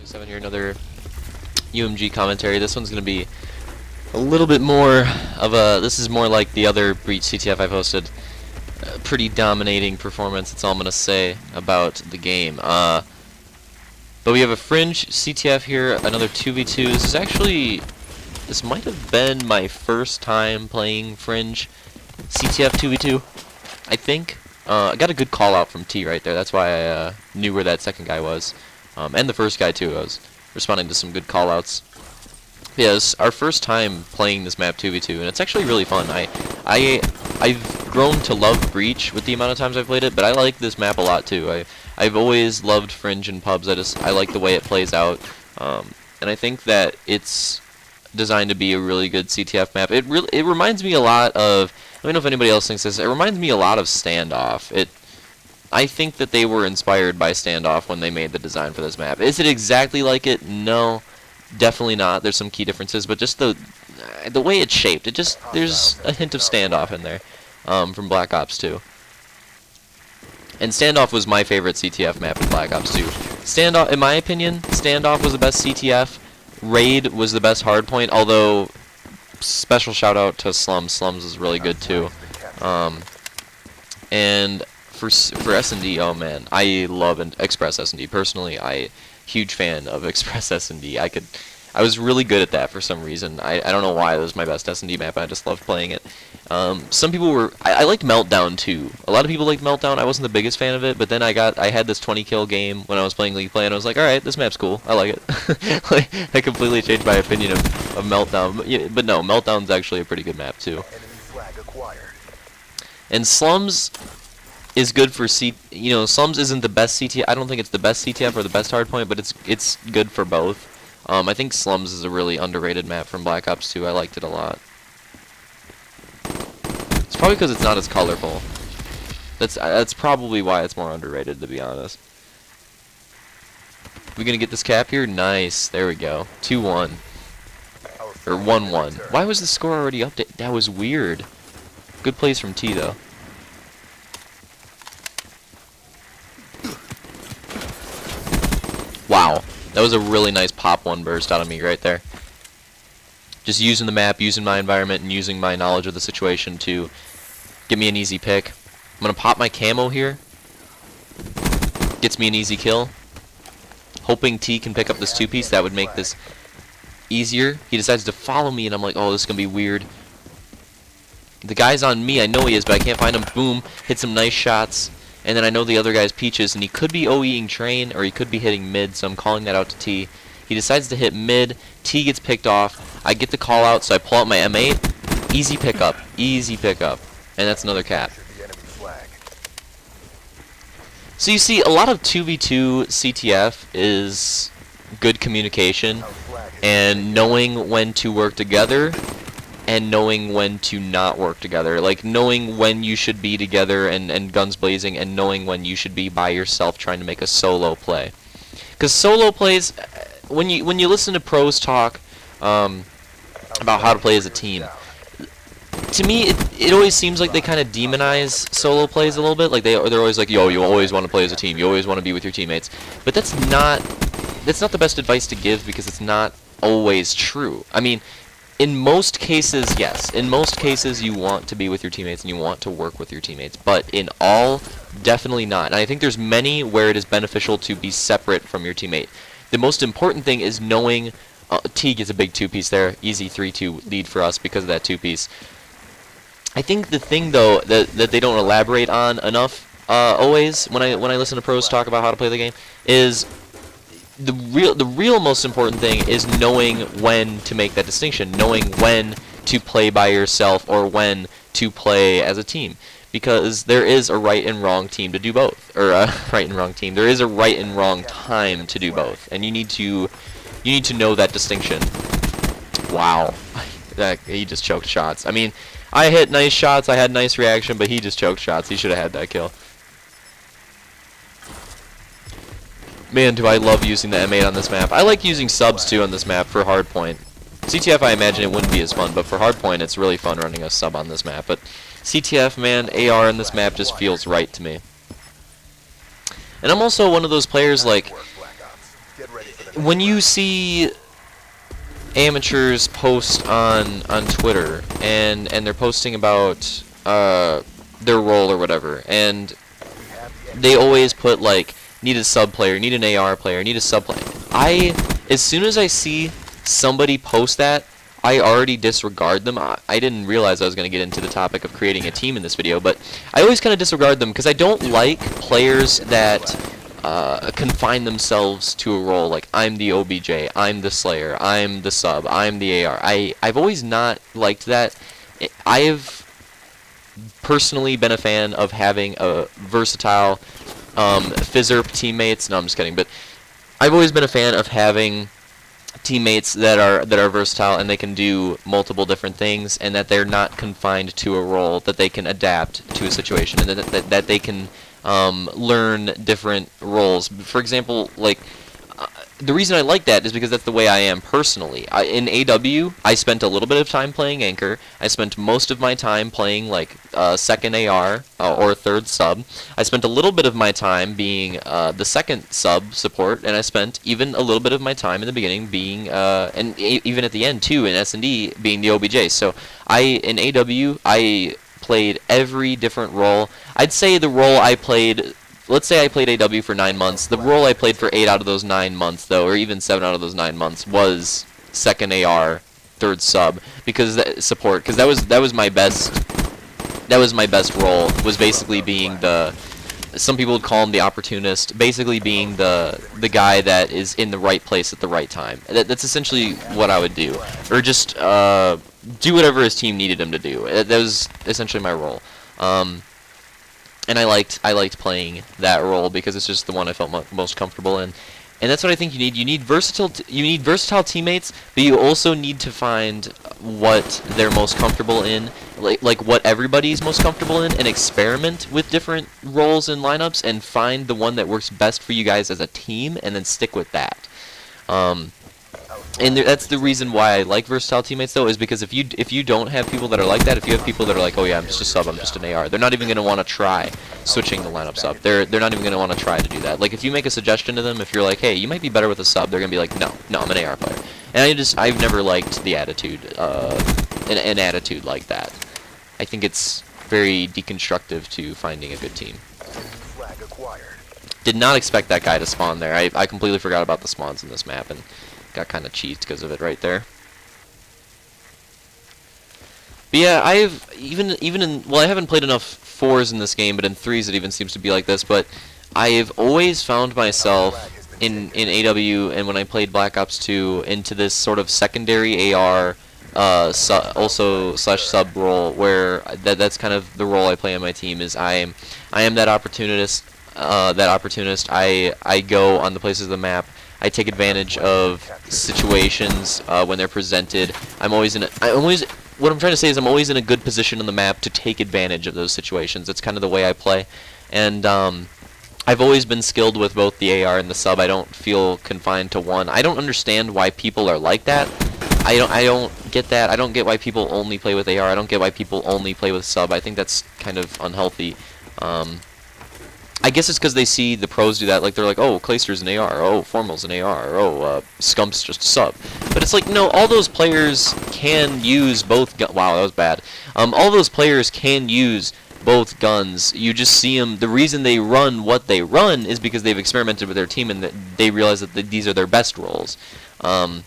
7 here, another UMG commentary. This one's going to be a little bit more of a, this is more like the other Breach CTF I posted. Pretty dominating performance, that's all I'm going to say about the game. But we have a Fringe CTF here, another 2v2. This might have been my first time playing Fringe CTF 2v2, I think. I got a good call out from T right there, that's why I knew where that second guy was. And the first guy too, I was responding to some good call outs. Yeah, it's our first time playing this map 2v2, and it's actually really fun. I've grown to love Breach with the amount of times I've played it, but I like this map a lot too. I've always loved Fringe and pubs. I like the way it plays out, and I think that it's designed to be a really good CTF map. It reminds me a lot of, I don't know if anybody else thinks this, it reminds me a lot of Standoff. I think that they were inspired by Standoff when they made the design for this map. Is it exactly like it? No, definitely not. There's some key differences, but just the way it's shaped, there's a hint of Standoff in there from Black Ops 2. And Standoff was my favorite CTF map in Black Ops 2. Standoff, in my opinion, Standoff was the best CTF. Raid was the best hardpoint, although special shout out to Slums. Slums is really good too. And for S&D, oh man, I love Express S&D. Personally, huge fan of Express S&D. I was really good at that for some reason. I don't know why. It was my best S&D map. I just loved playing it. Some people were, I liked Meltdown too. A lot of people liked Meltdown. I wasn't the biggest fan of it, but then I had this 20 kill game when I was playing League Play, and I was like, all right, this map's cool. I like it. Like, I completely changed my opinion of Meltdown. But no, Meltdown's actually a pretty good map too. And Slums is good for Slums isn't the best CTF. I don't think it's the best CTF or the best hardpoint, but it's good for both. I think Slums is a really underrated map from Black Ops 2. I liked it a lot. It's probably because it's not as colorful. That's probably why it's more underrated, to be honest. We gonna get this cap here? Nice. There we go. 2-1. Or 1-1. Why was the score already updated? That was weird. Good plays from T, though. Wow. That was a really nice pop one burst out of me right there. Just using the map, using my environment, and using my knowledge of the situation to get me an easy pick. I'm going to pop my camo here. Gets me an easy kill. Hoping T can pick up this two-piece. That would make this easier. He decides to follow me, and I'm like, oh, this is going to be weird. The guy's on me. I know he is, but I can't find him. Boom. Hit some nice shots. And then I know the other guy's Peaches, and he could be OEing train, or he could be hitting mid, so I'm calling that out to T. He decides to hit mid. T gets picked off. I get the call out, so I pull out my M8. Easy pickup. Easy pickup. And that's another cap. So you see, a lot of 2v2 CTF is good communication, and knowing when to work together, and knowing when to not work together. Like, knowing when you should be together and guns blazing, and knowing when you should be by yourself trying to make a solo play. Because solo plays, when you listen to pros talk about how to play as a team, to me it always seems like they kind of demonize solo plays a little bit. Like they're always like, yo, you always want to play as a team, you always want to be with your teammates. But that's not the best advice to give, because it's not always true. I mean, in most cases, yes. In most cases, you want to be with your teammates and you want to work with your teammates. But in all, definitely not. And I think there's many where it is beneficial to be separate from your teammate. The most important thing is knowing... T gets a big two-piece there. Easy 3-2 lead for us because of that two-piece. I think the thing, though, that they don't elaborate on enough always when I listen to pros talk about how to play the game is... The real most important thing is knowing when to make that distinction, knowing when to play by yourself or when to play as a team, because there is a right and wrong team to do both, or a right and wrong team. There is a right and wrong time to do both, and you need to know that distinction. Wow, he just choked shots. I mean, I hit nice shots, I had nice reaction, but he just choked shots. He should have had that kill. Man, do I love using the M8 on this map. I like using subs too on this map for hardpoint. CTF, I imagine it wouldn't be as fun, but for hardpoint, it's really fun running a sub on this map. But CTF, man, AR in this map just feels right to me. And I'm also one of those players, like, when you see amateurs post on Twitter and they're posting about their role or whatever, and they always put like need a sub player, need an AR player, need a sub player. As soon as I see somebody post that, I already disregard them. I didn't realize I was going to get into the topic of creating a team in this video, but I always kind of disregard them because I don't like players that confine themselves to a role. Like, I'm the OBJ, I'm the Slayer, I'm the sub, I'm the AR. I've always not liked that. I've personally been a fan of having a versatile Fizzerp teammates. No, I'm just kidding, but I've always been a fan of having teammates that are versatile and they can do multiple different things, and that they're not confined to a role, that they can adapt to a situation, and that they can learn different roles. For example, like the reason I like that is because that's the way I am personally. In AW, I spent a little bit of time playing Anchor. I spent most of my time playing like second AR or third sub. I spent a little bit of my time being the second sub support, and I spent even a little bit of my time in the beginning being, and even at the end too, in S&D being the OBJ. So in AW, I played every different role. I'd say the role I played. Let's say I played AW for 9 months. The role I played for 8 out of those 9 months, though, or even 7 out of those 9 months, was second AR, third sub, because support. Because that was my best. That was my best role. Was basically being the. Some people would call him the opportunist. Basically being the guy that is in the right place at the right time. That's essentially what I would do, or just do whatever his team needed him to do. That was essentially my role. And I liked playing that role because it's just the one I felt most comfortable in, and that's what I think you need. You need versatile teammates, but you also need to find what they're most comfortable in, like what everybody's most comfortable in, and experiment with different roles and lineups, and find the one that works best for you guys as a team, and then stick with that. And that's the reason why I like versatile teammates, though, is because if you don't have people that are like that, if you have people that are like, oh yeah, I'm just a sub, I'm just an AR, they're not even going to want to try switching the lineups up. They're not even going to want to try to do that. Like, if you make a suggestion to them, if you're like, hey, you might be better with a sub, they're going to be like, no, I'm an AR player. And I've never liked the attitude, an attitude like that. I think it's very deconstructive to finding a good team. Did not expect that guy to spawn there. I completely forgot about the spawns in this map, and got kind of cheesed because of it right there. But yeah, I've even in, well, I haven't played enough 4s in this game, but in 3s it even seems to be like this. But I've always found myself in AW, and when I played Black Ops 2, into this sort of secondary AR also slash sub role, where that's kind of the role I play on my team. Is I am that opportunist. I go on the places of the map. I take advantage of situations when they're presented. What I'm trying to say is I'm always in a good position on the map to take advantage of those situations. That's kind of the way I play. And I've always been skilled with both the AR and the sub. I don't feel confined to one. I don't understand why people are like that. I don't get that. I don't get why people only play with AR. I don't get why people only play with sub. I think that's kind of unhealthy. I guess it's because they see the pros do that. Like, they're like, oh, Clayster's an AR, oh, Formal's an AR, oh, Scump's just a sub. But it's like, no, all those players can use both guns. Wow, that was bad. All those players can use both guns. You just see them. The reason they run what they run is because they've experimented with their team and that they realize that these are their best roles. But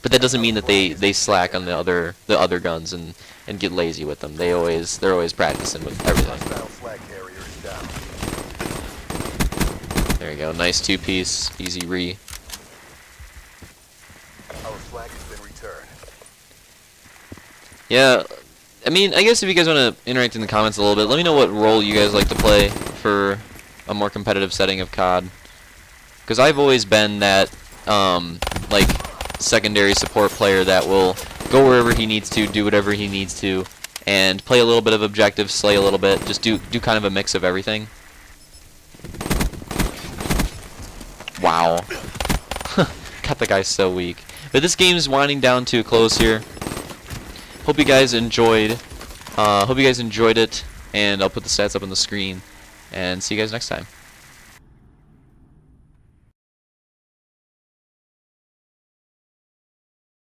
that doesn't mean that they slack on the other guns and get lazy with them. They're always practicing with everything. There you go, nice 2-piece, easy re. Our flag has been returned. Yeah, I mean, I guess if you guys want to interact in the comments a little bit, let me know what role you guys like to play for a more competitive setting of COD. Because I've always been that, like, secondary support player that will go wherever he needs to, do whatever he needs to, and play a little bit of objective, slay a little bit, just do kind of a mix of everything. Wow. Got the guy so weak. But this game's winding down to a close here. Hope you guys enjoyed. Hope you guys enjoyed it, and I'll put the stats up on the screen. And see you guys next time.